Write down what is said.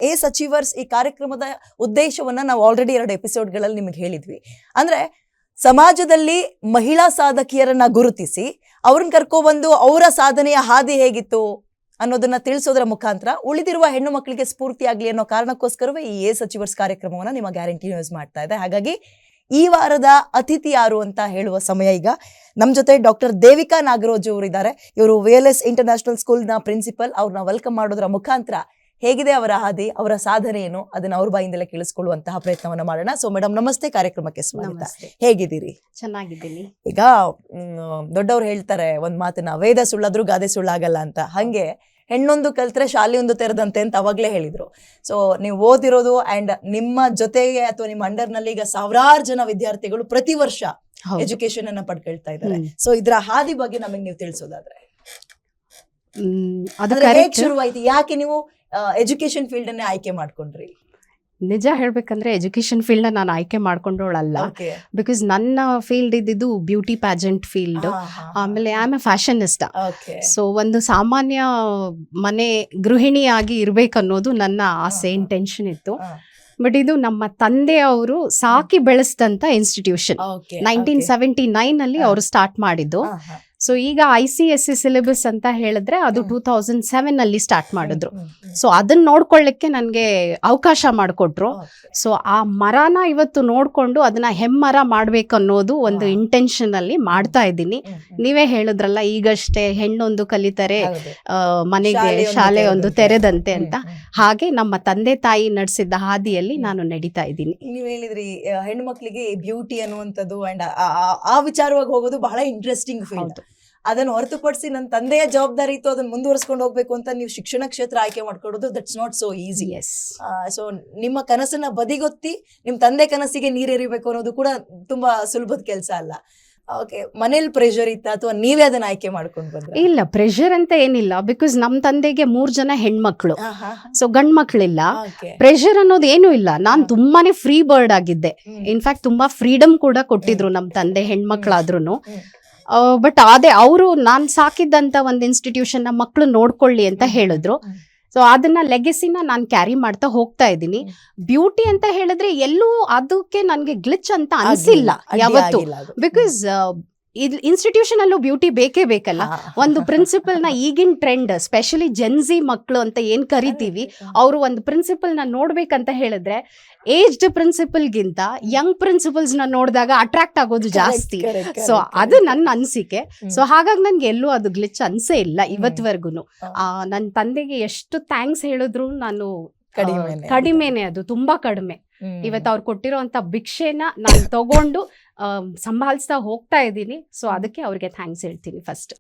ಏಸ್ achievers ಈ ಕಾರ್ಯಕ್ರಮದ ಉದ್ದೇಶವನ್ನ ನಾವು ಆಲ್ರೆಡಿ 2 ಎಪಿಸೋಡ್ಗಳಲ್ಲಿ ನಿಮಗೆ ಹೇಳಿದ್ವಿ. ಅಂದ್ರೆ ಸಮಾಜದಲ್ಲಿ ಮಹಿಳಾ ಸಾಧಕಿಯರನ್ನ ಗುರುತಿಸಿ ಅವ್ರನ್ನ ಕರ್ಕೊಬಂದು ಅವರ ಸಾಧನೆಯ ಹಾದಿ ಹೇಗಿತ್ತು ಅನ್ನೋದನ್ನ ತಿಳಿಸೋದ್ರ ಮುಖಾಂತರ ಉಳಿದಿರುವ ಹೆಣ್ಣು ಮಕ್ಕಳಿಗೆ ಸ್ಫೂರ್ತಿಯಾಗ್ಲಿ ಅನ್ನೋ ಕಾರಣಕ್ಕೋಸ್ಕರವೇ ಈ ಏಸ್ ಅಚೀವರ್ಸ್ ಕಾರ್ಯಕ್ರಮವನ್ನ ನಿಮ್ಮ ಗ್ಯಾರಂಟಿ ನ್ಯೂಸ್ ಮಾಡ್ತಾ ಇದೆ. ಹಾಗಾಗಿ ಈ ವಾರದ ಅತಿಥಿ ಯಾರು ಅಂತ ಹೇಳುವ ಸಮಯ ಈಗ. ನಮ್ಮ ಜೊತೆ ಡಾಕ್ಟರ್ ದೇವಿಕಾ ನಾಗರಾಜ್ ಅವರು ಇದ್ದಾರೆ. ಇವರು VLS ಇಂಟರ್ನ್ಯಾಷನಲ್ ಸ್ಕೂಲ್ನ ಪ್ರಿನ್ಸಿಪಲ್. ಅವ್ರನ್ನ ವೆಲ್ಕಮ್ ಮಾಡೋದ್ರ ಮುಖಾಂತರ ಹೇಗಿದೆ ಅವರ ಹಾದಿ, ಅವರ ಸಾಧನೆ ಏನು ಅದನ್ನ ಅವ್ರ ಬಾಯಿಂದಲೇ ಕೇಳಿಸ್ಕೊಳ್ಳುವಂತಹ ಪ್ರಯತ್ನವನ್ನ ಮಾಡೋಣ. ಸೊ ಮೇಡಮ್ ನಮಸ್ತೆ, ಕಾರ್ಯಕ್ರಮಕ್ಕೆ ಸ್ವಾಗತ. ಹೇಗಿದ್ದೀರಿ? ಚೆನ್ನಾಗಿದ್ದೀನಿ. ಈಗ ದೊಡ್ಡವ್ರು ಹೇಳ್ತಾರೆ ಒಂದ್ ಮಾತನ್ನ, ವೇದ ಸುಳ್ಳಾದ್ರೂ ಗಾದೆ ಸುಳ್ಳಾಗಲ್ಲ ಅಂತ. ಹಂಗೆ ಹೆಣ್ಣೊಂದು ಕಲ್ತ್ರೆ ಶಾಲೆಯೊಂದು ತೆರೆದಂತೆ ಅಂತ ಅವಾಗ್ಲೇ ಹೇಳಿದ್ರು. ಸೊ ನೀವು ಓದಿರೋದು ಅಂಡ್ ನಿಮ್ಮ ಜೊತೆಗೆ ಅಥವಾ ನಿಮ್ಮ ಅಂಡರ್ ನಲ್ಲಿ ಈಗ ಸಾವಿರಾರು ಜನ ವಿದ್ಯಾರ್ಥಿಗಳು ಪ್ರತಿ ವರ್ಷ ಎಜುಕೇಶನ್ ಅನ್ನ ಪಡ್ಕೊಳ್ತಾ ಇದ್ದಾರೆ. ಸೊ ಇದ್ರ ಹಾದಿ ಬಗ್ಗೆ ನಮಗೆ ನೀವು ತಿಳಿಸೋದಾದ್ರೆ ಶುರುವಾಯ್ತು, ಯಾಕೆ ನೀವು ಎಜುಕೇಶನ್ ಫೀಲ್ಡ್ ಅನ್ನೇ ಆಯ್ಕೆ ಮಾಡ್ಕೊಂಡ್ರಿ? ನಿಜ ಹೇಳ್ಬೇಕಂದ್ರೆ ಎಜುಕೇಶನ್ ಫೀಲ್ಡ್ ನಾನು ಆಯ್ಕೆ ಮಾಡ್ಕೊಂಡೋಳಲ್ಲ. ಬಿಕಾಸ್ ನನ್ನ ಫೀಲ್ಡ್ ಇದ್ದಿದ್ದು ಬ್ಯೂಟಿ ಪ್ಯಾಜೆಂಟ್ ಫೀಲ್ಡ್. ಆಮೇಲೆ ಐ ಆಮ್ ಎ ಫ್ಯಾಷನಿಸ್ಟ್. ಸೊ ಒಂದು ಸಾಮಾನ್ಯ ಮನೆ ಗೃಹಿಣಿಯಾಗಿ ಇರ್ಬೇಕನ್ನೋದು ನನ್ನ ಆಸೆ, ಇಂಟೆನ್ಷನ್ ಇತ್ತು. ಬಟ್ ಇದು ನಮ್ಮ ತಂದೆಯವರು ಸಾಕಿ ಬೆಳೆಸಿದಂತ ಇನ್ಸ್ಟಿಟ್ಯೂಷನ್. 1979 ಅಲ್ಲಿ ಅವರು ಸ್ಟಾರ್ಟ್ ಮಾಡಿದ್ದು. ಸೊ ಈಗ ICSE ಸಿಲೆಬಸ್ ಅಂತ ಹೇಳಿದ್ರೆ ಅದು 2007 ಅಲ್ಲಿ ಸ್ಟಾರ್ಟ್ ಮಾಡಿದ್ರು. ಸೊ ಅದನ್ನ ನೋಡ್ಕೊಳ್ಳಿಕ್ಕೆ ನನಗೆ ಅವಕಾಶ ಮಾಡಿಕೊಟ್ರು. ಸೊ ಆ ಮರನ ಇವತ್ತು ನೋಡ್ಕೊಂಡು ಅದನ್ನ ಹೆಮ್ಮರ ಮಾಡ್ಬೇಕು ಅನ್ನೋದು ಒಂದು ಇಂಟೆನ್ಷನ್ ಅಲ್ಲಿ ಮಾಡ್ತಾ ಇದ್ದೀನಿ. ನೀವೇ ಹೇಳಿದ್ರಲ್ಲ ಈಗಷ್ಟೇ ಹೆಣ್ಣೊಂದು ಕಲಿತಾರೆ ಮನೆಗೆ ಶಾಲೆ ಒಂದು ತೆರೆದಂತೆ ಅಂತ. ಹಾಗೆ ನಮ್ಮ ತಂದೆ ತಾಯಿ ನಡೆಸಿದ್ದ ಹಾದಿಯಲ್ಲಿ ನಾನು ನಡೀತಾ ಇದ್ದೀನಿ. ನೀವ್ ಹೇಳಿದ್ರಿ ಹೆಣ್ಣು ಮಕ್ಕಳಿಗೆ ಬ್ಯೂಟಿ ಅನ್ನುವಂಥದ್ದು ಅಂಡ್ ಆ ವಿಚಾರವಾಗಿ ಹೋಗೋದು ಬಹಳ ಇಂಟ್ರೆಸ್ಟಿಂಗ್ ಫೀಲ್ಡ್. ಅದನ್ನ ಹೊರತುಪಡಿಸಿ ನನ್ನ ತಂದೆಯ ಜವಾಬ್ದಾರಿ ಇತ್ತು, ಅದನ್ನ ಮುಂದುವರಿಸ್ಕೊಂಡು ಹೋಗ್ಬೇಕು ಅಂತ ನೀವು ಶಿಕ್ಷಣ ಕ್ಷೇತ್ರ ಆಯ್ಕೆ ಮಾಡ್ಕೊಳ್ಳೋದು that's not so easy. So ನಿಮ್ಮ ಕನಸನ್ನ ಬದಿಗೊತ್ತಿ ನಿಮ್ ತಂದೆ ಕನಸಿಗೆ ನೀರೇರಿಬೇಕು ಅನ್ನೋದು ಕೂಡ ತುಂಬಾ ಸುಲಭದ ಕೆಲಸ ಅಲ್ಲ. ಓಕೆ, ಮನೇಲಿ ಪ್ರೆಷರ್ ಇತ್ತ ಅಥವಾ ನೀವೇ ಅದನ್ನ ಆಯ್ಕೆ ಮಾಡ್ಕೊಂಡು ಬಂದ್ರೆ? ಇಲ್ಲ, ಪ್ರೆಷರ್ ಅಂತ ಏನಿಲ್ಲ. ಬಿಕಾಸ್ ನಮ್ ತಂದೆಗೆ 3 ಜನ ಹೆಣ್ಮಕ್ಳು, ಸೊ ಗಂಡ್ ಮಕ್ಳಿಲ್ಲ. ಪ್ರೆಷರ್ ಅನ್ನೋದು ಏನು ಇಲ್ಲ. ನಾನ್ ತುಂಬಾನೇ ಫ್ರೀ ಬರ್ಡ್ ಆಗಿದ್ದೆ. ಇನ್ಫ್ಯಾಕ್ಟ್ ತುಂಬಾ ಫ್ರೀಡಮ್ ಕೂಡ ಕೊಟ್ಟಿದ್ರು ನಮ್ ತಂದೆ ಹೆಣ್ಮಕ್ಳಾದ್ರೂನು. ಬಟ್ ಅದೇ ಅವರು ನಾನ್ ಸಾಕಿದ್ದಂತ ಒಂದು ಇನ್ಸ್ಟಿಟ್ಯೂಷನ್ ನ ಮಕ್ಳು ನೋಡ್ಕೊಳ್ಳಿ ಅಂತ ಹೇಳಿದ್ರು. ಸೊ ಅದನ್ನ ಲೆಗೆಸಿನ ನಾನು ಕ್ಯಾರಿ ಮಾಡ್ತಾ ಹೋಗ್ತಾ ಇದ್ದೀನಿ. ಬ್ಯೂಟಿ ಅಂತ ಹೇಳಿದ್ರೆ ಎಲ್ಲೂ ಅದಕ್ಕೆ ನನ್ಗೆ ಗ್ಲಿಚ್ ಅಂತ ಅನ್ಸಿಲ್ಲ ಯಾವತ್ತು. ಬಿಕಾಸ್ ಇನ್ಸ್ಟಿಟ್ಯೂಷನ್ ಅಲ್ಲೂ ಬ್ಯೂಟಿ ಬೇಕೇ ಬೇಕಲ್ಲ. ಒಂದು ಪ್ರಿನ್ಸಿಪಲ್ ನ ಈಗಿನ ಟ್ರೆಂಡ್, ಸ್ಪೆಷಲಿ ಜೆನ್ಸಿ ಮಕ್ಕಳು ಅಂತ ಏನ್ ಕರಿತೀವಿ, ಅವರು ಒಂದು ಪ್ರಿನ್ಸಿಪಲ್ ನ ನೋಡ್ಬೇಕಂತ ಹೇಳಿದ್ರೆ ಏಜ್ಡ್ ಪ್ರಿನ್ಸಿಪಲ್ ಗಿಂತ ಯಂಗ್ ಪ್ರಿನ್ಸಿಪಲ್ಸ್ ನ ನೋಡಿದಾಗ ಅಟ್ರಾಕ್ಟ್ ಆಗೋದು ಜಾಸ್ತಿ. ಸೊ ಅದು ನನ್ನ ಅನಿಸಿಕೆ. ಸೊ ಹಾಗಾಗಿ ನನ್ಗೆ ಎಲ್ಲೂ ಅದು ಗ್ಲಿಚ್ ಅನ್ಸೇ ಇಲ್ಲ ಇವತ್ವರೆಗೂ. ನನ್ನ ತಂದೆಗೆ ಎಷ್ಟು ಥ್ಯಾಂಕ್ಸ್ ಹೇಳಿದ್ರು ನಾನು ಕಡಿಮೆನೆ, ಅದು ತುಂಬಾ ಕಡಿಮೆ. ಇವತ್ತು ಅವ್ರು ಕೊಟ್ಟಿರೋಂತ ಭಿಕ್ಷೆನ ನಾನು ತಗೊಂಡು ಸಂಭಾಳಿಸ್ತಾ ಹೋಗ್ತಾ ಇದ್ದೀನಿ. ಸೊ ಅದಕ್ಕೆ ಅವ್ರಿಗೆ ಥ್ಯಾಂಕ್ಸ್ ಹೇಳ್ತೀನಿ ಫಸ್ಟ್.